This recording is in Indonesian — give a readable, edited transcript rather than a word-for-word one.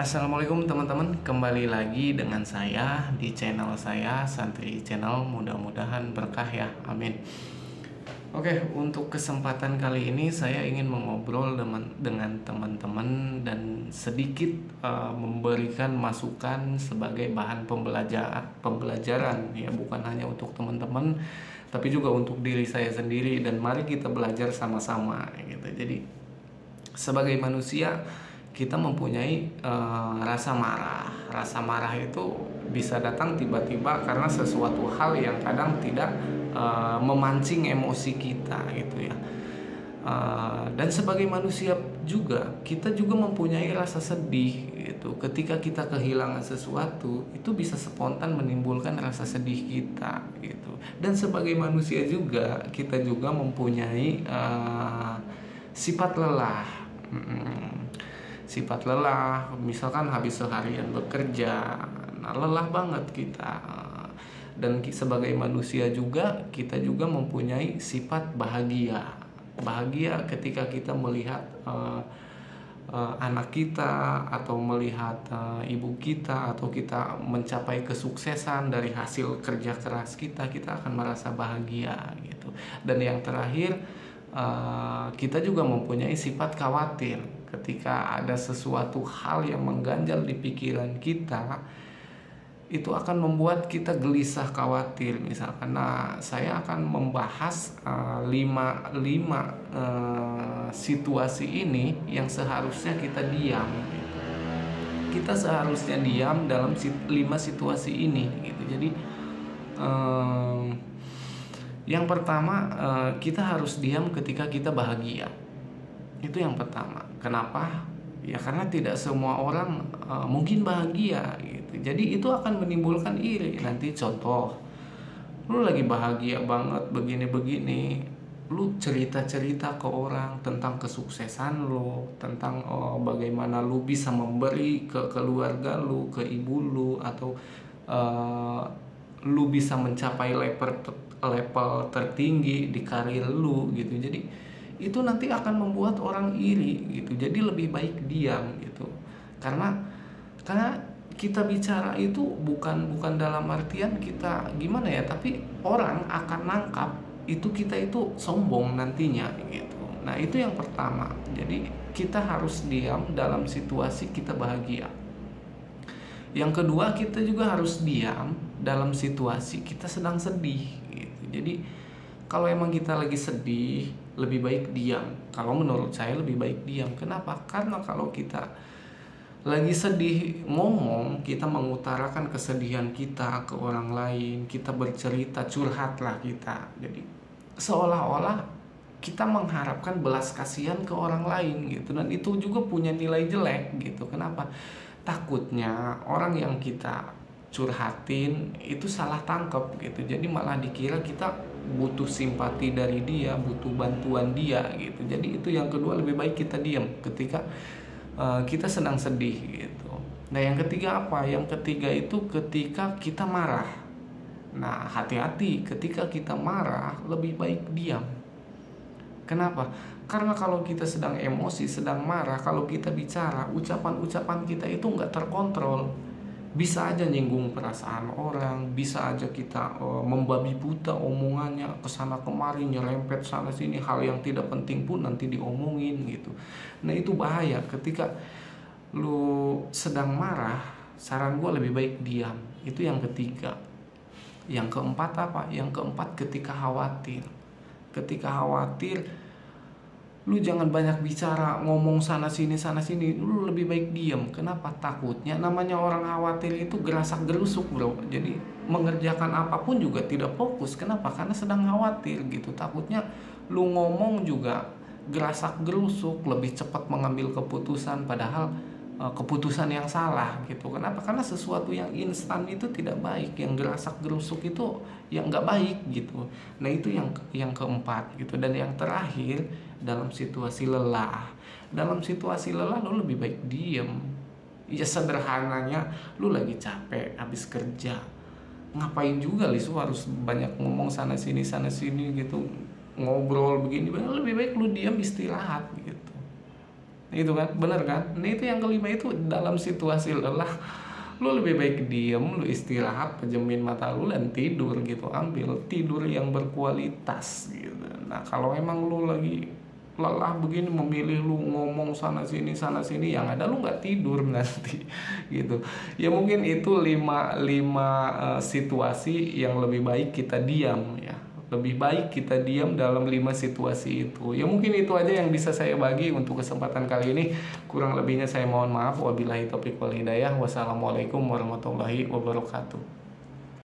Assalamualaikum teman-teman, kembali lagi dengan saya di channel saya Santri Channel. Mudah-mudahan berkah ya, amin. Oke, untuk kesempatan kali ini saya ingin mengobrol dengan teman-teman dan sedikit memberikan masukan sebagai bahan pembelajaran ya, bukan hanya untuk teman-teman tapi juga untuk diri saya sendiri, dan mari kita belajar sama-sama gitu. Jadi sebagai manusia kita mempunyai rasa marah. Rasa marah itu bisa datang tiba-tiba karena sesuatu hal yang kadang tidak memancing emosi kita gitu ya. Dan sebagai manusia juga kita juga mempunyai rasa sedih gitu. Ketika kita kehilangan sesuatu, itu bisa spontan menimbulkan rasa sedih kita gitu. Dan sebagai manusia juga kita juga mempunyai sifat lelah. Sifat lelah, misalkan habis seharian bekerja, nah lelah banget kita. Dan sebagai manusia juga kita juga mempunyai sifat bahagia. Bahagia ketika kita melihat anak kita, atau melihat ibu kita, atau kita mencapai kesuksesan dari hasil kerja keras kita akan merasa bahagia gitu. Dan yang terakhir, kita juga mempunyai sifat khawatir. Ketika ada sesuatu hal yang mengganjal di pikiran kita, itu akan membuat kita gelisah, khawatir. Misalkan, saya akan membahas 5 situasi ini yang seharusnya kita diam. Kita seharusnya diam dalam 5 situasi ini gitu. Jadi yang pertama, kita harus diam ketika kita bahagia. Itu yang pertama. Kenapa? Ya karena tidak semua orang mungkin bahagia gitu. Jadi itu akan menimbulkan iri. Nanti contoh, lu lagi bahagia banget begini-begini, lu cerita-cerita ke orang tentang kesuksesan lu, tentang bagaimana lu bisa memberi ke keluarga lu, ke ibu lu, atau lu bisa mencapai level tertinggi di karir lu gitu. Jadi itu nanti akan membuat orang iri gitu. Jadi lebih baik diam gitu. Karena kita bicara itu bukan dalam artian kita gimana ya, tapi orang akan nangkap itu kita itu sombong nantinya gitu. Nah, itu yang pertama. Jadi kita harus diam dalam situasi kita bahagia. Yang kedua, kita juga harus diam dalam situasi kita sedang sedih gitu. Jadi kalau emang kita lagi sedih, lebih baik diam. Kalau menurut saya lebih baik diam. Kenapa? Karena kalau kita lagi sedih ngomong, kita mengutarakan kesedihan kita ke orang lain, kita bercerita, curhatlah kita. Jadi seolah-olah kita mengharapkan belas kasihan ke orang lain gitu. Dan itu juga punya nilai jelek gitu. Kenapa? Takutnya orang yang kita curhatin itu salah tangkap gitu. Jadi malah dikira kita butuh simpati dari dia, butuh bantuan dia gitu. Jadi itu yang kedua, lebih baik kita diam ketika kita sedang sedih gitu. Nah, yang ketiga apa? Yang ketiga itu ketika kita marah. Nah, hati-hati ketika kita marah, lebih baik diam. Kenapa? Karena kalau kita sedang emosi, sedang marah, kalau kita bicara, ucapan-ucapan kita itu nggak terkontrol. Bisa aja nyinggung perasaan orang, bisa aja kita membabi buta omongannya, kesana kemari, nyerempet sana sini, hal yang tidak penting pun nanti diomongin gitu. Nah, itu bahaya. Ketika lu sedang marah, saran gue lebih baik diam. Itu yang ketiga. Yang keempat apa? Yang keempat, ketika khawatir. Ketika khawatir, lu jangan banyak bicara, ngomong sana sini, lu lebih baik diam. Kenapa? Takutnya namanya orang khawatir itu gerasak gerusuk, bro. Jadi mengerjakan apapun juga tidak fokus. Kenapa? Karena sedang khawatir gitu. Takutnya lu ngomong juga gerasak gerusuk, lebih cepat mengambil keputusan, padahal keputusan yang salah gitu. Kenapa? Karena sesuatu yang instan itu tidak baik, yang gerasak gerusuk itu yang nggak baik gitu. Nah, itu yang keempat gitu. Dan yang terakhir, dalam situasi lelah. Dalam situasi lelah lu lebih baik diem. Ya sederhananya, lu lagi capek habis kerja, ngapain juga lu harus banyak ngomong sana sini gitu, ngobrol begini, lebih baik lu diam, istirahat gitu. Itu kan bener kan. Nah itu yang kelima itu dalam situasi lelah, lu lebih baik diem, lu istirahat, pejemin mata lu dan tidur gitu, ambil tidur yang berkualitas gitu. Nah kalau emang lu lagi lelah begini, memilih lu ngomong sana sini, yang ada lu nggak tidur nanti gitu. Ya mungkin itu lima situasi yang lebih baik kita diam ya, lebih baik kita diam dalam 5 situasi itu. Ya mungkin itu aja yang bisa saya bagi untuk kesempatan kali ini. Kurang lebihnya saya mohon maaf. Wabillahi taufiq wal hidayah. Wassalamualaikum warahmatullahi wabarakatuh.